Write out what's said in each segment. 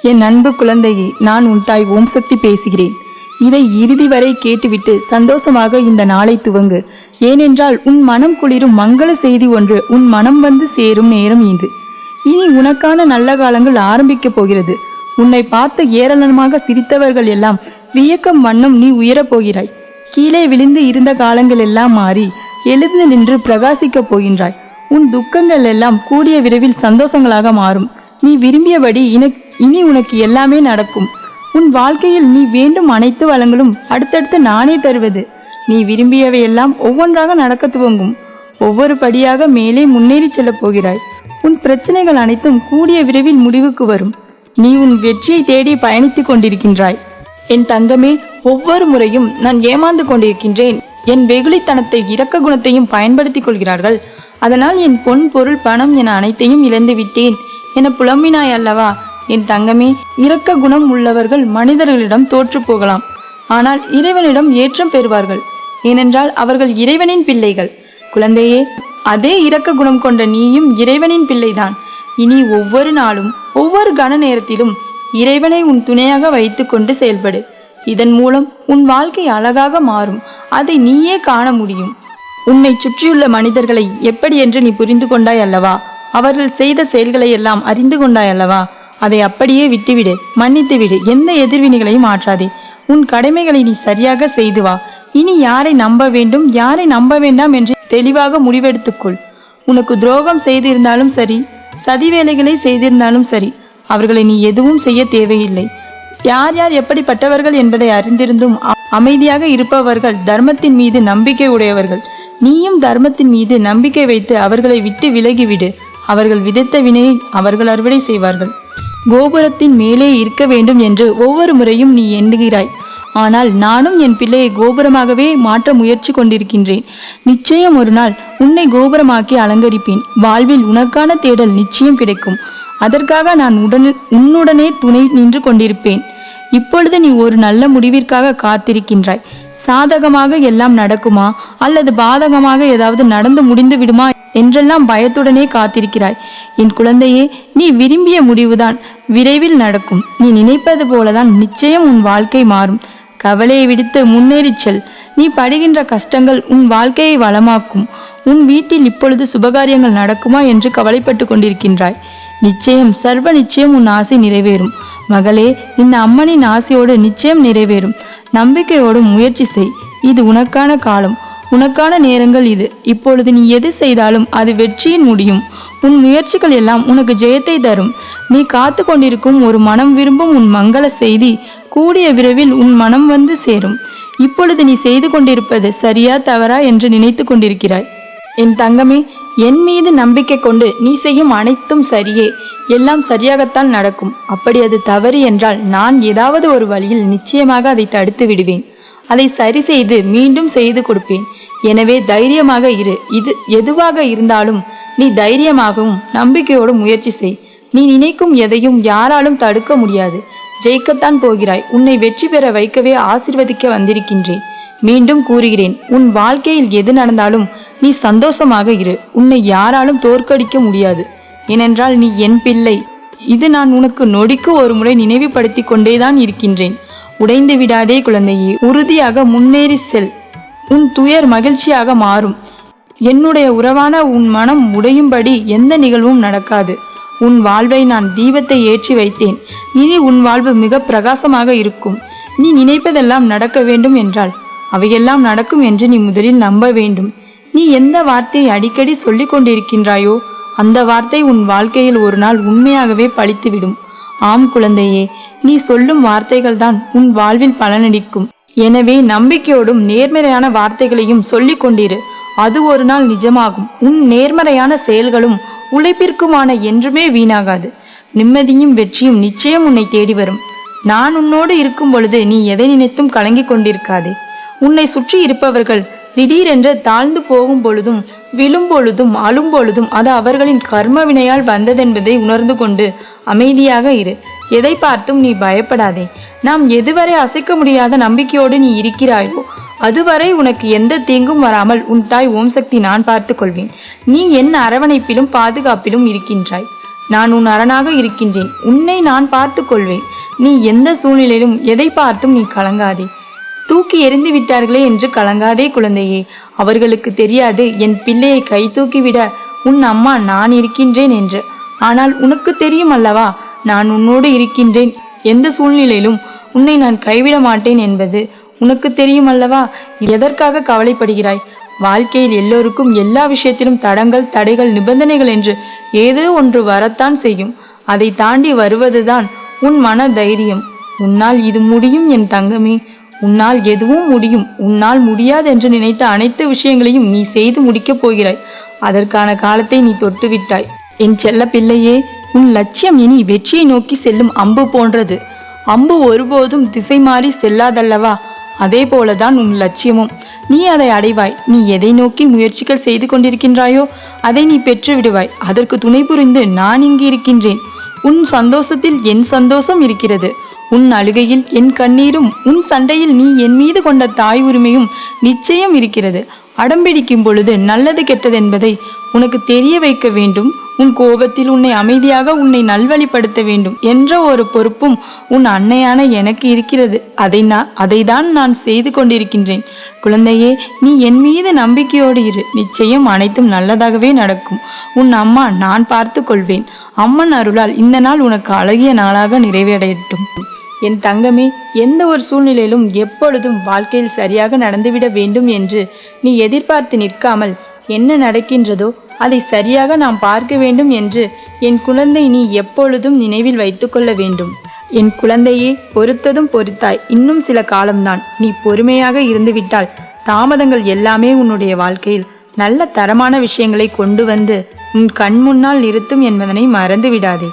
என் அன்பு குழந்தையே, நான் உன் தாய் ஓம் சக்தி பேசுகிறேன். இதை இறுதி வரை கேட்டுவிட்டு சந்தோஷமாக இந்த நாளை துவங்கு. ஏனென்றால் உன் மனம் குளிரும் மங்கள செய்தி ஒன்று உன் மனம் வந்து சேரும் நேரம் இது. இனி உனக்கான நல்ல காலங்கள் ஆரம்பிக்கப் போகிறது. உன்னை பார்த்து ஏராளமாக சிரித்தவர்கள் எல்லாம் வியக்கும் வண்ணம் நீ உயரப் போகிறாய். கீழே விழுந்து இருந்த காலங்கள் எல்லாம் மாறி எழுந்து நின்று பிரகாசிக்கப் போகின்றாய். உன் துக்கங்கள் எல்லாம் கூடிய விரைவில் சந்தோஷங்களாக மாறும். நீ விரும்பியபடி இனி உனக்கு எல்லாமே நடக்கும். உன் வாழ்க்கையில் நீ வேண்டும் அனைத்து வளங்களும் அடுத்தடுத்து நானே தருவது. நீ விரும்பியவையெல்லாம் ஒவ்வொன்றாக நடக்க துவங்கும். ஒவ்வொரு படியாக மேலே முன்னேறி செல்லப் போகிறாய். உன் பிரச்சனைகள் அனைத்தும் கூடிய விரைவில் முடிவுக்கு வரும். நீ உன் வெற்றியை தேடி பயணித்துக் கொண்டிருக்கின்றாய். என் தங்கமே, ஒவ்வொரு முறையும் நான் ஏமாந்து கொண்டிருக்கின்றேன், என் வெகுளித்தனத்தை இரக்க குணத்தையும் பயன்படுத்திக் கொள்கிறார்கள், அதனால் என் பொன் பொருள் பணம் என அனைத்தையும் இழந்து விட்டேன் என புலம்பினாய் அல்லவா? என் தங்கமே, இரக்க குணம் உள்ளவர்கள் மனிதர்களிடம் தோற்று போகலாம், ஆனால் இறைவனிடம் ஏற்றம் பெறுவார்கள். ஏனென்றால் அவர்கள் இறைவனின் பிள்ளைகள். குழந்தையே, அதே இரக்க குணம் கொண்ட நீயும் இறைவனின் பிள்ளைதான். இனி ஒவ்வொரு நாளும் ஒவ்வொரு கண நேரத்திலும் இறைவனை உன் துணையாக வைத்து கொண்டு செயல்படு. இதன் மூலம் உன் வாழ்க்கை அழகாக மாறும். அதை நீயே காண முடியும். உன்னை சுற்றியுள்ள மனிதர்களை எப்படி என்று நீ புரிந்து கொண்டாய் அல்லவா? அவர்கள் செய்த செயல்களை எல்லாம் அறிந்து கொண்டாய் அல்லவா? அதை அப்படியே விட்டுவிடு, மன்னித்து விடு. எந்த எதிர்வினைகளையும் ஆற்றாதே. உன் கடமைகளை நீ சரியாக செய்து வா. இனி யாரை நம்ப வேண்டும், யாரை நம்ப வேண்டாம் என்று தெளிவாக முடிவெடுத்துக்கொள். உனக்கு துரோகம் செய்திருந்தாலும் சரி, சதி வேலைகளை செய்திருந்தாலும் சரி, அவர்களை நீ எதுவும் செய்ய தேவையில்லை. யார் யார் எப்படிப்பட்டவர்கள் என்பதை அறிந்திருந்தும் அமைதியாக இருப்பவர்கள் தர்மத்தின் மீது நம்பிக்கை உடையவர்கள். நீயும் தர்மத்தின் மீது நம்பிக்கை வைத்து அவர்களை விட்டு விலகிவிடு. அவர்கள் விதைத்த வினையை அவர்கள் அறுவடை செய்வார்கள். கோபுரத்தின் மேலே இருக்க வேண்டும் என்று ஒவ்வொரு முறையும் நீ எண்ணுகிறாய். ஆனால் நானும் என் பிள்ளையை கோபுரமாகவே மாற்ற முயற்சி கொண்டிருக்கின்றேன். நிச்சயம் ஒரு நாள் உன்னை கோபுரமாக்கி அலங்கரிப்பேன். வாழ்வில் உனக்கான தேடல் நிச்சயம் கிடைக்கும். அதற்காக நான் உன்னுடனே துணை நின்று கொண்டிருப்பேன். இப்பொழுது நீ ஒரு நல்ல முடிவிற்காக காத்திருக்கின்றாய். சாதகமாக எல்லாம் நடக்குமா அல்லது பாதகமாக ஏதாவது நடந்து முடிந்து விடுமா என்றெல்லாம் பயத்துடனே காத்திருக்கிறாய். என் குழந்தையே, நீ விரும்பிய முடிவுதான் விரைவில் நடக்கும். நீ நினைப்பது போலதான் நிச்சயம் உன் வாழ்க்கை மாறும். கவலையை விடுத்து முன்னேறிச் செல். நீ படுகின்ற கஷ்டங்கள் உன் வாழ்க்கையை வளமாக்கும். உன் வீட்டில் இப்பொழுது சுபகாரியங்கள் நடக்குமா என்று கவலைப்பட்டு கொண்டிருக்கின்றாய். நிச்சயம், சர்வ நிச்சயம் உன் ஆசை நிறைவேறும். மகளே, இந்த அம்மனின் ஆசையோடு நிச்சயம் நிறைவேறும். நம்பிக்கையோடு முயற்சி செய். இது உனக்கான காலம், உனக்கான நேரங்கள் இது. இப்பொழுது நீ எது செய்தாலும் அது வெற்றியின் முடியும். உன் முயற்சிகள் எல்லாம் உனக்கு ஜெயத்தை தரும். நீ காத்து கொண்டிருக்கும் ஒரு மனம் விரும்பும் உன் மங்கள செய்தி கூடிய விரைவில் உன் மனம் வந்து சேரும். இப்பொழுது நீ செய்து கொண்டிருப்பது சரியா தவறா என்று நினைத்து கொண்டிருக்கிறாய். என் தங்கமே, என் மீது நம்பிக்கை கொண்டு நீ செய்யும் அனைத்தும் சரியே. எல்லாம் சரியாகத்தான் நடக்கும். அப்படி அது தவறு என்றால் நான் ஏதாவது ஒரு வழியில் நிச்சயமாக அதை தடுத்து விடுவேன். அதை சரி செய்து மீண்டும் செய்து கொடுப்பேன். எனவே தைரியமாக இரு. இது எதுவாக இருந்தாலும் நீ தைரியமாகவும் நம்பிக்கையோடு முயற்சி செய். நீ நினைக்கும் எதையும் யாராலும் தடுக்க முடியாது. ஜெயிக்கத்தான் போகிறாய். உன்னை வெற்றி பெற வைக்கவே ஆசீர்வதிக்க வந்திருக்கின்றேன். மீண்டும் கூறுகிறேன், உன் வாழ்க்கையில் எது நடந்தாலும் நீ சந்தோஷமாக இரு. உன்னை யாராலும் தோற்கடிக்க முடியாது. ஏனென்றால் நீ என் பிள்ளை. இது நான் உனக்கு நொடிக்கு ஒரு முறை நினைவுபடுத்தி கொண்டேதான் இருக்கின்றேன். உடைந்து விடாதே குழந்தையே. உறுதியாக முன்னேறி செல். உன் துயர் மகிழ்ச்சியாக மாறும். என்னுடைய உறவான உன் மனம் உடையும்படி எந்த நிகழ்வும் நடக்காது. உன் வாழ்வை நான் தீபத்தை ஏற்றி வைத்தேன். இனி உன் வாழ்வு மிக பிரகாசமாக இருக்கும். நீ நினைப்பதெல்லாம் நடக்க வேண்டும் என்றால் அவையெல்லாம் நடக்கும் என்று நீ முதலில் நம்ப வேண்டும். நீ எந்த வார்த்தையை அடிக்கடி சொல்லிக் கொண்டிருக்கின்றாயோ அந்த வார்த்தை உன் வாழ்க்கையில் ஒரு நாள் உண்மையாகவே பலித்துவிடும். ஆம் குழந்தையே, நீ சொல்லும் வார்த்தைகள் தான் உன் வாழ்வில் பலனளிக்கும். எனவே நம்பிக்கையோடும் நேர்மறையான வார்த்தைகளையும் சொல்லிக் கொண்டிரு. அது ஒரு நாள் நிஜமாகும். உன் நேர்மறையான செயல்களும் உழைப்பிற்குமான என்றுமே வீணாகாது. நிம்மதியும் வெற்றியும் நிச்சயம் உன்னை தேடி வரும். நான் உன்னோடு இருக்கும் பொழுது நீ எதை நினைத்தும் கலங்கி கொண்டிருக்காதே. உன்னை சுற்றி இருப்பவர்கள் திடீரென்று தாழ்ந்து போகும் பொழுதும் விழும் பொழுதும் அழும் பொழுதும் அது அவர்களின் கர்ம வினையால் வந்ததென்பதை உணர்ந்து கொண்டு அமைதியாக இரு. எதை பார்த்தும் நீ பயப்படாதே. நாம் எதுவரை அசைக்க முடியாத நம்பிக்கையோடு நீ இருக்கிறாயோ அதுவரை உனக்கு எந்த தீங்கும் வராமல் உன் தாய் ஓம் சக்தி நான் பார்த்து கொள்வேன். நீ என் அரவணைப்பிலும் பாதுகாப்பிலும் இருக்கின்றாய். நான் உன் அரணாக இருக்கின்றேன். உன்னை நான் பார்த்து கொள்வேன். நீ எந்த சூழ்நிலையிலும் எதை பார்த்தும் நீ கலங்காதே. தூக்கி எறிந்து விட்டார்களே என்று கலங்காதே குழந்தையே. அவர்களுக்கு தெரியாது என் பிள்ளையை கை தூக்கிவிட உன் அம்மா நான் இருக்கின்றேன் என்று. ஆனால் உனக்கு தெரியும் அல்லவா, நான் உன்னோடு இருக்கின்றேன், எந்த சூழ்நிலையிலும் உன்னை நான் கைவிட மாட்டேன் என்பது உனக்கு தெரியும் அல்லவா. எதற்காக கவலைப்படுகிறாய்? வாழ்க்கையில் எல்லோருக்கும் எல்லா விஷயத்திலும் தடங்கள், தடைகள், நிபந்தனைகள் என்று ஏதோ ஒன்று வரத்தான் செய்யும். அதை தாண்டி வருவதுதான் உன் மன தைரியம். உன்னால் இது முடியும் என் தங்கமே. உன்னால் எதுவும் முடியும். உன்னால் முடியாது என்று நினைத்த அனைத்து விஷயங்களையும் நீ செய்து முடிக்கப் போகிறாய். அதற்கான காலத்தை நீ தொட்டுவிட்டாய். என் செல்ல பிள்ளையே, உன் லட்சியம் இனி வெற்றியை நோக்கி செல்லும் அம்பு போன்றது. அம்பு ஒருபோதும் திசை மாறி செல்லாதல்லவா? அதே போலதான் உன் லட்சியமும். நீ அதை அடைவாய். நீ எதை நோக்கி முயற்சிகள் செய்து கொண்டிருக்கின்றாயோ அதை நீ பெற்று விடுவாய். அதற்கு துணை புரிந்து நான் இங்கு இருக்கின்றேன். உன் சந்தோஷத்தில் என் சந்தோஷம் இருக்கிறது. உன் அழுகையில் என் கண்ணீரும், உன் சண்டையில் நீ என் மீது கொண்ட தாய் உரிமையும் நிச்சயம் இருக்கிறது. அடம்பிடிக்கும் பொழுது நல்லது கெட்டது என்பதை உனக்கு தெரிய வைக்க வேண்டும். உன் கோபத்தில் உன்னை அமைதியாக, உன்னை நல்வழிப்படுத்த வேண்டும் என்ற ஒரு பொறுப்பும் உன் அன்னையான எனக்கு இருக்கிறது. அதைதான் நான் செய்து கொண்டிருக்கின்றேன். குழந்தையே, நீ என் மீது நம்பிக்கையோடு இரு. நிச்சயம் அனைத்தும் நல்லதாகவே நடக்கும். உன் அம்மா நான் பார்த்து கொள்வேன். அம்மன் அருளால் இந்த நாள் உனக்கு அழகிய நாளாக நிறைவேறட்டும். என் தங்கமே, எந்த ஒரு சூழ்நிலையிலும் எப்பொழுதும் வாழ்க்கையில் சரியாக நடந்துவிட வேண்டும் என்று நீ எதிர்பார்த்து நிற்காமல், என்ன நடக்கின்றதோ அதை சரியாக நாம் பார்க்க வேண்டும் என்று என் குழந்தை நீ எப்பொழுதும் நினைவில் வைத்து கொள்ள வேண்டும். என் குழந்தையே, பொறுத்ததும் பொறுத்தாய். இன்னும் சில காலம்தான். நீ பொறுமையாக இருந்துவிட்டால் தாமதங்கள் எல்லாமே உன்னுடைய வாழ்க்கையில் நல்ல தரமான விஷயங்களை கொண்டு வந்து உன் கண் முன்னால் நிறுத்தும் என்பதனை மறந்து விடாதே.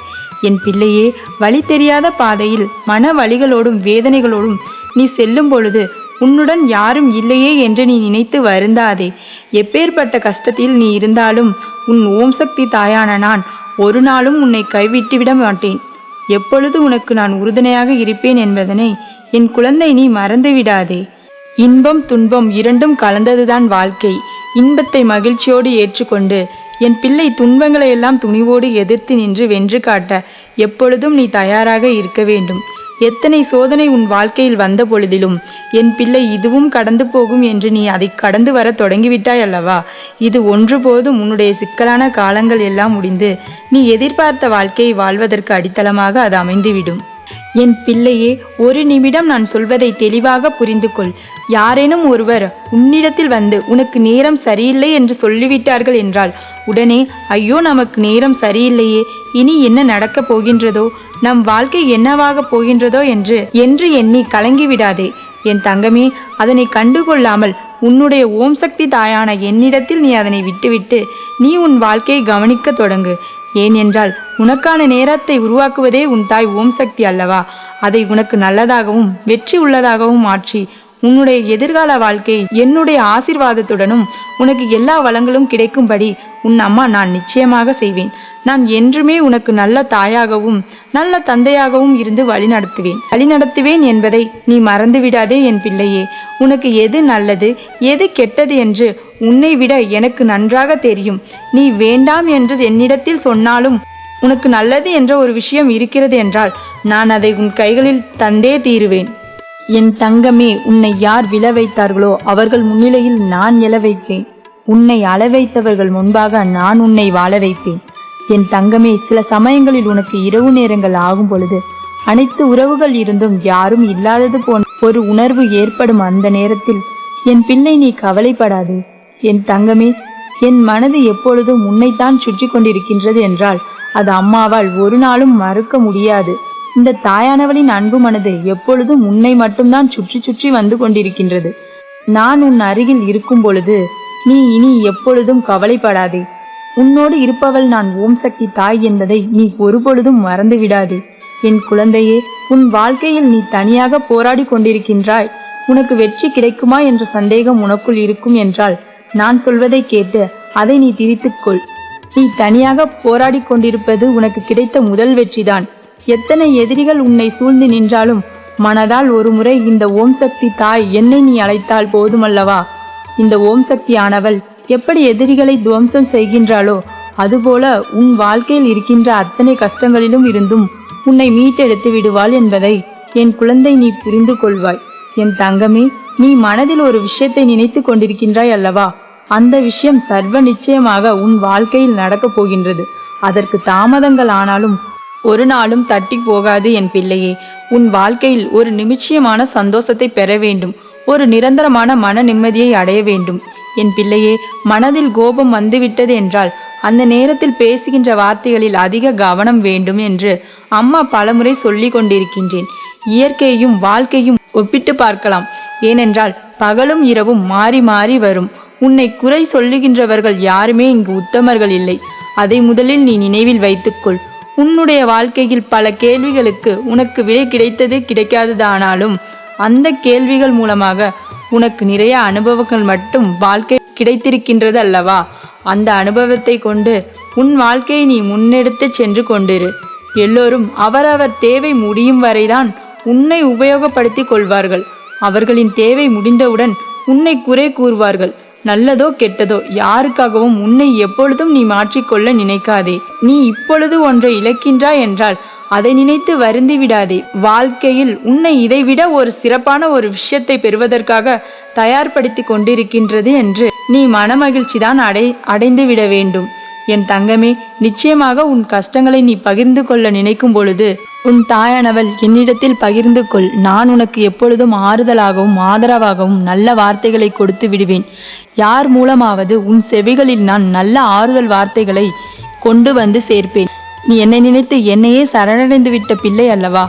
என் பிள்ளையே, வழி தெரியாத பாதையில் மன வலிகளோடும் வேதனைகளோடும் நீ செல்லும் பொழுது உன்னுடன் யாரும் இல்லையே என்று நீ நினைத்து வருந்தாதே. எப்பேற்பட்ட கஷ்டத்தில் நீ இருந்தாலும் உன் ஓம் சக்தி தாயான நான் ஒரு நாளும் உன்னை கைவிட்டு விட மாட்டேன். எப்பொழுது உனக்கு நான் உறுதுணையாக இருப்பேன் என்பதனை என் குழந்தை நீ மறந்து விடாதே. இன்பம் துன்பம் இரண்டும் கலந்ததுதான் வாழ்க்கை. இன்பத்தை மகிழ்ச்சியோடு ஏற்றுக்கொண்டு என் பிள்ளை துன்பங்களை எல்லாம் துணிவோடு எதிர்த்து நின்று வென்று காட்ட எப்பொழுதும் நீ தயாராக இருக்க வேண்டும். எத்தனை சோதனை உன் வாழ்க்கையில் வந்த பொழுதிலும் என் பிள்ளை இதுவும் கடந்து போகும் என்று நீ அதை கடந்து வர தொடங்கிவிட்டாய் அல்லவா? இது ஒன்று போதும் உன்னுடைய சிக்கலான காலங்கள் எல்லாம் முடிந்து நீ எதிர்பார்த்த வாழ்க்கையை வாழ்வதற்கு அடித்தளமாக அது அமைந்துவிடும். என் பிள்ளையே, ஒரு நிமிடம் நான் சொல்வதை தெளிவாக புரிந்து கொள். யாரேனும் ஒருவர் உன்னிடத்தில் வந்து உனக்கு நேரம் சரியில்லை என்று சொல்லிவிட்டார்கள் என்றால் உடனே ஐயோ நமக்கு நேரம் சரியில்லையே, இனி என்ன நடக்கப் போகின்றதோ, நம் வாழ்க்கை என்னவாக போகின்றதோ என்று எண்ணி கலங்கிவிடாதே. என் தங்கமே, அதனை கண்டுகொள்ளாமல் உன்னுடைய ஓம் சக்தி தாயான என்னிடத்தில் நீ அதனை விட்டுவிட்டு நீ உன் வாழ்க்கையை கவனிக்க தொடங்கு. ஏனென்றால் உனக்கான நேரத்தை உருவாக்குவதே உன் தாய் ஓம் சக்தி அல்லவா? அதை உனக்கு நல்லதாகவும் வெற்றி உள்ளதாகவும் மாற்றி உன்னுடைய எதிர்கால வாழ்க்கை என்னுடைய ஆசீர்வாதத்துடனும் உனக்கு எல்லா வளங்களும் கிடைக்கும்படி உன் அம்மா நான் நிச்சயமாக செய்வேன். நான் என்றுமே உனக்கு நல்ல தாயாகவும் நல்ல தந்தையாகவும் இருந்து வழிநடத்துவேன் என்பதை நீ மறந்துவிடாதே என் பிள்ளையே. உனக்கு எது நல்லது எது கெட்டது என்று உன்னை விட எனக்கு நன்றாக தெரியும். நீ வேண்டாம் என்று என்னிடத்தில் சொன்னாலும் உனக்கு நல்லது என்ற ஒரு விஷயம் இருக்கிறது என்றால் நான் அதை உன் கைகளில் தந்தே தீருவேன். என் தங்கமே, உன்னை யார் விழ வைத்தார்களோ அவர்கள் முன்னிலையில் நான் எழ வைப்பேன். உன்னை அழ வைத்தவர்கள் முன்பாக நான் உன்னை வாழ வைப்பேன். என் தங்கமே, சில சமயங்களில் உனக்கு இரவு நேரங்கள் ஆகும் பொழுது அனைத்து உறவுகள் இருந்தும் யாரும் இல்லாதது போன்ற ஒரு உணர்வு ஏற்படும். அந்த நேரத்தில் என் பிள்ளை நீ கவலைப்படாது. என் தங்கமே, என் மனது எப்பொழுதும் உன்னைத்தான் சுற்றி கொண்டிருக்கின்றது என்றால் அது அம்மாவால் ஒரு நாளும் மறுக்க முடியாது. இந்த தாயானவளின் அன்பு மனது எப்பொழுதும் உன்னை மட்டும்தான் சுற்றி சுற்றி வந்து கொண்டிருக்கின்றது. நான் உன் அருகில் இருக்கும் பொழுது நீ இனி எப்பொழுதும் கவலைப்படாதே. உன்னோடு இருப்பவள் நான் ஓம் சக்தி தாய் என்பதை நீ ஒருபொழுதும் மறந்து விடாதே. என் குழந்தையே, உன் வாழ்க்கையில் நீ தனியாக போராடி கொண்டிருக்கின்றாய். உனக்கு வெற்றி கிடைக்குமா என்ற சந்தேகம் உனக்குள் இருக்கும் என்றால் நான் சொல்வதை கேட்டு அதை நீ திரித்துக்கொள். நீ தனியாக போராடி கொண்டிருப்பது உனக்கு கிடைத்த முதல் வெற்றிதான். எத்தனை எதிரிகள் உன்னை சூழ்ந்து நின்றாலும் மனதால் ஒரு முறை இந்த ஓம் சக்தி தாய் என்னை நீ அழைத்தால் போதுமல்லவா? இந்த ஓம் சக்தி ஆனவள் எப்படி எதிரிகளை துவம்சம் செய்கின்றாளோ அதுபோல உன் வாழ்க்கையில் இருக்கின்ற அத்தனை கஷ்டங்களிலும் இருந்தும் உன்னை மீட்டெடுத்து விடுவாள் என்பதை என் குழந்தை நீ புரிந்து கொள்வாய். என் தங்கமே, நீ மனதில் ஒரு விஷயத்தை நினைத்து கொண்டிருக்கின்றாய் அல்லவா? அந்த விஷயம் சர்வ நிச்சயமாக உன் வாழ்க்கையில் நடக்கப் போகின்றது. அதற்கு தாமதங்கள் ஆனாலும் ஒரு நாளும் தட்டி போகாது என் பிள்ளையே. உன் வாழ்க்கையில் ஒரு நிச்சயமான சந்தோஷத்தை பெற வேண்டும், ஒரு நிரந்தரமான மன நிம்மதியை அடைய வேண்டும். என் பிள்ளையே, மனதில் கோபம் வந்துவிட்டது என்றால் அந்த நேரத்தில் பேசுகின்ற வார்த்தைகளில் அதிக கவனம் வேண்டும் என்று அம்மா பலமுறை சொல்லி கொண்டிருக்கின்றேன். இயற்கையும் வாழ்க்கையும் ஒப்பிட்டு பார்க்கலாம். ஏனென்றால் பகலும் இரவும் மாறி மாறி வரும். உன்னை குறை சொல்லுகின்றவர்கள் யாருமே இங்கு உத்தமர்கள் இல்லை. அதை முதலில் நீ நினைவில் வைத்துக்கொள். உன்னுடைய வாழ்க்கையில் பல கேள்விகளுக்கு உனக்கு விடை கிடைத்தது கிடைக்காததானாலும் அந்த கேள்விகள் மூலமாக உனக்கு நிறைய அனுபவங்கள் மட்டும் வாழ்க்கை கிடைத்திருக்கின்றது அல்லவா? அந்த அனுபவத்தை கொண்டு உன் வாழ்க்கையை நீ முன்னெடுத்து சென்று கொண்டிரு. எல்லோரும் அவரவர் தேவை முடியும் வரைதான் உன்னை உபயோகப்படுத்தி கொள்வார்கள். அவர்களின் தேவை முடிந்தவுடன் உன்னை குறை கூறுவார்கள். நல்லதோ கெட்டதோ யாருக்காகவும் உன்னை எப்பொழுதும் நீ மாற்றிக்கொள்ள நினைக்காதே. நீ இப்பொழுது ஒன்றை இழக்கின்றாய் என்றால் அதை நினைத்து வருந்தி விடாதே. வாழ்க்கையில் உன்னை இதைவிட ஒரு சிறப்பான ஒரு விஷயத்தை பெறுவதற்காக தயார்படுத்தி கொண்டிருக்கின்றது என்று நீ மனமகிழ்ச்சிதான் அடைந்து விட வேண்டும். என் தங்கமே, நிச்சயமாக உன் கஷ்டங்களை நீ பகிர்ந்து கொள்ள நினைக்கும் பொழுது உன் தாயானவள் என்னிடத்தில் பகிர்ந்து கொள். நான் உனக்கு எப்பொழுதும் ஆறுதலாகவும் ஆதரவாகவும் நல்ல வார்த்தைகளை கொடுத்து விடுவேன். யார் மூலமாவது உன் செவிகளில் நான் நல்ல ஆறுதல் வார்த்தைகளை கொண்டு வந்து சேர்ப்பேன். நீ என்னை நினைத்து என்னையே சரணடைந்து விட்ட பிள்ளை அல்லவா?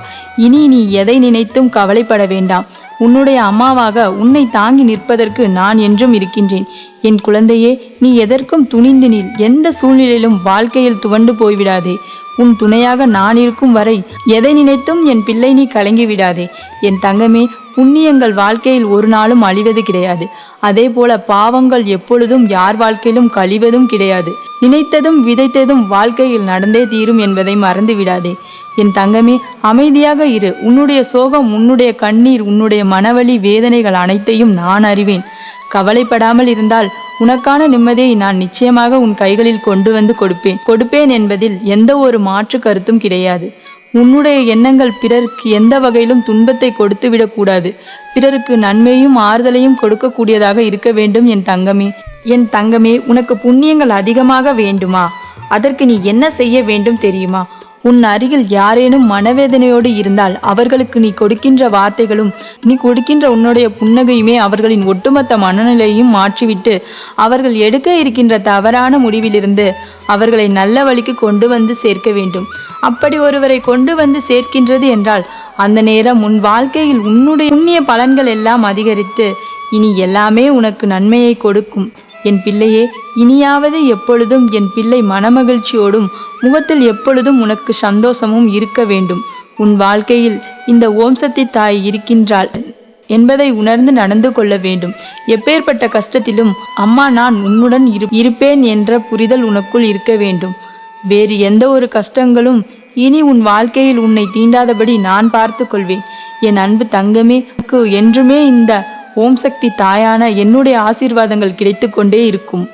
இனி நீ எதை நினைத்தும் கவலைப்பட வேண்டாம். உன்னுடைய அம்மாவாக உன்னை தாங்கி நிற்பதற்கு நான் என்றும் இருக்கின்றேன். என் குழந்தையே, நீ எதற்கும் துணிந்து நில். எந்த சூழ்நிலையிலும் வாழ்க்கையில் துவண்டு போய்விடாதே. உன் துணையாக நான் இருக்கும் வரை எதை நினைத்தும் என் பிள்ளை நீ கலங்கி விடாதே. என் தங்கமே, புண்ணியங்கள் வாழ்க்கையில் ஒரு நாளும் அழிவது கிடையாது. அதே போல பாவங்கள் எப்பொழுதும் யார் வாழ்க்கையிலும் கழிவதும் கிடையாது. நினைத்ததும் விதைத்ததும் வாழ்க்கையில் நடந்தே தீரும் என்பதை மறந்து விடாதே. என் தங்கமே, அமைதியாக இரு. உன்னுடைய சோகம், உன்னுடைய கண்ணீர், உன்னுடைய மனவலி வேதனைகள் அனைத்தையும் நான் அறிவேன். கவலைப்படாமல் இருந்தால் உனக்கான நிம்மதியை நான் நிச்சயமாக உன் கைகளில் கொண்டு வந்து கொடுப்பேன் என்பதில் எந்த ஒரு மாற்று கருத்தும் கிடையாது. உன்னுடைய எண்ணங்கள் பிறருக்கு எந்த வகையிலும் துன்பத்தை கொடுத்து விடக்கூடாது. பிறருக்கு நன்மையும் ஆறுதலையும் கொடுக்கக்கூடியதாக இருக்க வேண்டும். என் தங்கமே, உனக்கு புண்ணியங்கள் அதிகமாக வேண்டுமா? அதற்கு நீ என்ன செய்ய வேண்டும் தெரியுமா? உன் அருகில் யாரேனும் மனவேதனையோடு இருந்தால் அவர்களுக்கு நீ கொடுக்கின்ற வார்த்தைகளும் நீ கொடுக்கின்ற உன்னுடைய புன்னகையுமே அவர்களின் ஒட்டுமொத்த மனநிலையும் மாற்றிவிட்டு அவர்கள் எடுக்க இருக்கின்ற தவறான முடிவிலிருந்து அவர்களை நல்ல வழிக்கு கொண்டு வந்து சேர்க்க வேண்டும். அப்படி ஒருவரை கொண்டு வந்து சேர்க்கின்றது என்றால் அந்த நேரம் உன் வாழ்க்கையில் உன்னுடைய புண்ணிய பலன்கள் எல்லாம் அதிகரித்து இனி எல்லாமே உனக்கு நன்மையை கொடுக்கும். என் பிள்ளையே, இனியாவது எப்பொழுதும் என் பிள்ளை மனமகிழ்ச்சியோடும் முகத்தில் எப்பொழுதும் உனக்கு சந்தோஷமும் இருக்க வேண்டும். உன் வாழ்க்கையில் இந்த ஓம் சக்தி தாய் இருக்கின்றாள் என்பதை உணர்ந்து நடந்து கொள்ள வேண்டும். எப்பேற்பட்ட கஷ்டத்திலும் அம்மா நான் உன்னுடன் இருப்பேன் என்ற புரிதல் உனக்குள் இருக்க வேண்டும். வேறு எந்த ஒரு கஷ்டங்களும் இனி உன் வாழ்க்கையில் உன்னை தீண்டாதபடி நான் பார்த்து கொள்வேன். என் அன்பு தங்கமே, என்றுமே இந்த ஓம் சக்தி தாயான என்னுடைய ஆசீர்வாதங்கள் கிடைத்து கொண்டே இருக்கும்.